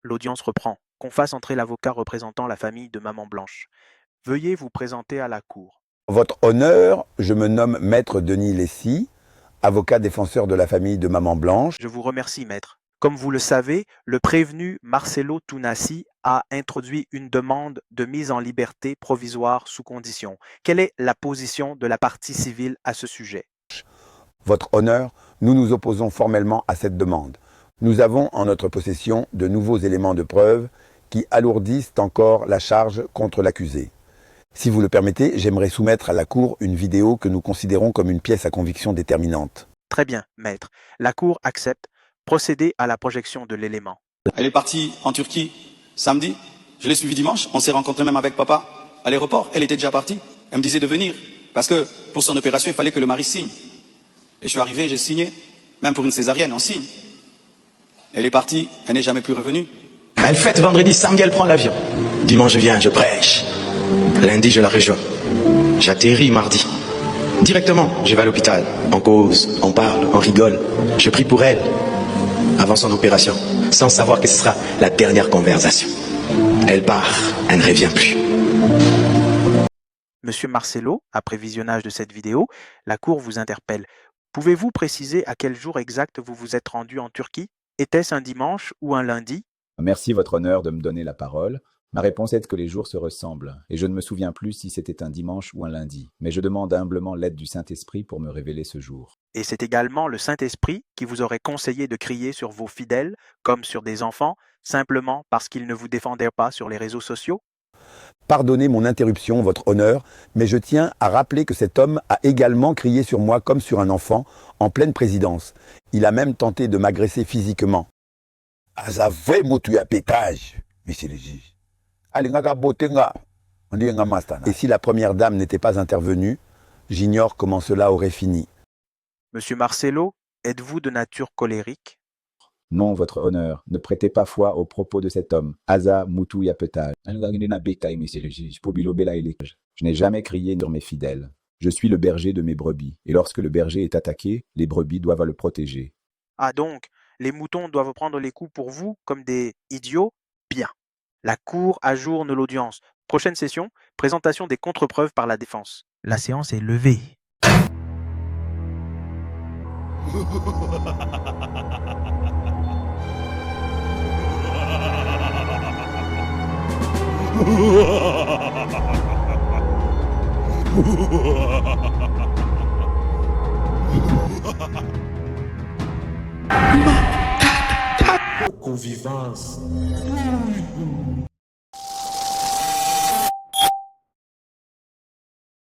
L'audience reprend. Qu'on fasse entrer l'avocat représentant la famille de Maman Blanche. Veuillez vous présenter à la cour. Votre honneur, je me nomme Maître Denis Lessy, avocat défenseur de la famille de Maman Blanche. Je vous remercie, maître. Comme vous le savez, le prévenu Marcelo Tunasi a introduit une demande de mise en liberté provisoire sous condition. Quelle est la position de la partie civile à ce sujet? Votre honneur, nous nous opposons formellement à cette demande. Nous avons en notre possession de nouveaux éléments de preuve qui alourdissent encore la charge contre l'accusé. Si vous le permettez, j'aimerais soumettre à la Cour une vidéo que nous considérons comme une pièce à conviction déterminante. Très bien, maître. La Cour accepte. Procédez à la projection de l'élément. Elle est partie en Turquie samedi. Je l'ai suivie dimanche. On s'est rencontrés même avec papa à l'aéroport. Elle était déjà partie. Elle me disait de venir. Parce que pour son opération, il fallait que le mari signe. Et je suis arrivé, j'ai signé. Même pour une césarienne, on signe. Elle est partie. Elle n'est jamais plus revenue. Elle fête vendredi, samedi, elle prend l'avion. Dimanche, je viens, je prêche. Lundi, je la rejoins. J'atterris mardi. Directement, je vais à l'hôpital. On cause, on parle, on rigole. Je prie pour elle. Avant son opération, sans savoir que ce sera la dernière conversation. Elle part, elle ne revient plus. Monsieur Marcelo, après visionnage de cette vidéo, la Cour vous interpelle. Pouvez-vous préciser à quel jour exact vous vous êtes rendu en Turquie? Était-ce un dimanche ou un lundi? Merci, Votre Honneur, de me donner la parole. Ma réponse est que les jours se ressemblent, et je ne me souviens plus si c'était un dimanche ou un lundi, mais je demande humblement l'aide du Saint-Esprit pour me révéler ce jour. Et c'est également le Saint-Esprit qui vous aurait conseillé de crier sur vos fidèles, comme sur des enfants, simplement parce qu'ils ne vous défendaient pas sur les réseaux sociaux? Pardonnez mon interruption, votre honneur, mais je tiens à rappeler que cet homme a également crié sur moi comme sur un enfant, en pleine présidence. Il a même tenté de m'agresser physiquement. Azavoué moutou à pétage, monsieur le juge. Et si la première dame n'était pas intervenue, j'ignore comment cela aurait fini. Monsieur Marcelo, êtes-vous de nature colérique? Non, Votre Honneur, ne prêtez pas foi aux propos de cet homme. Asa Moutou Yapetal. Je n'ai jamais crié sur mes fidèles. Je suis le berger de mes brebis, et lorsque le berger est attaqué, les brebis doivent le protéger. Ah donc, les moutons doivent prendre les coups pour vous comme des idiots? Bien. La Cour ajourne l'audience. Prochaine session, présentation des contre-preuves par la défense. La séance est levée. Convivence.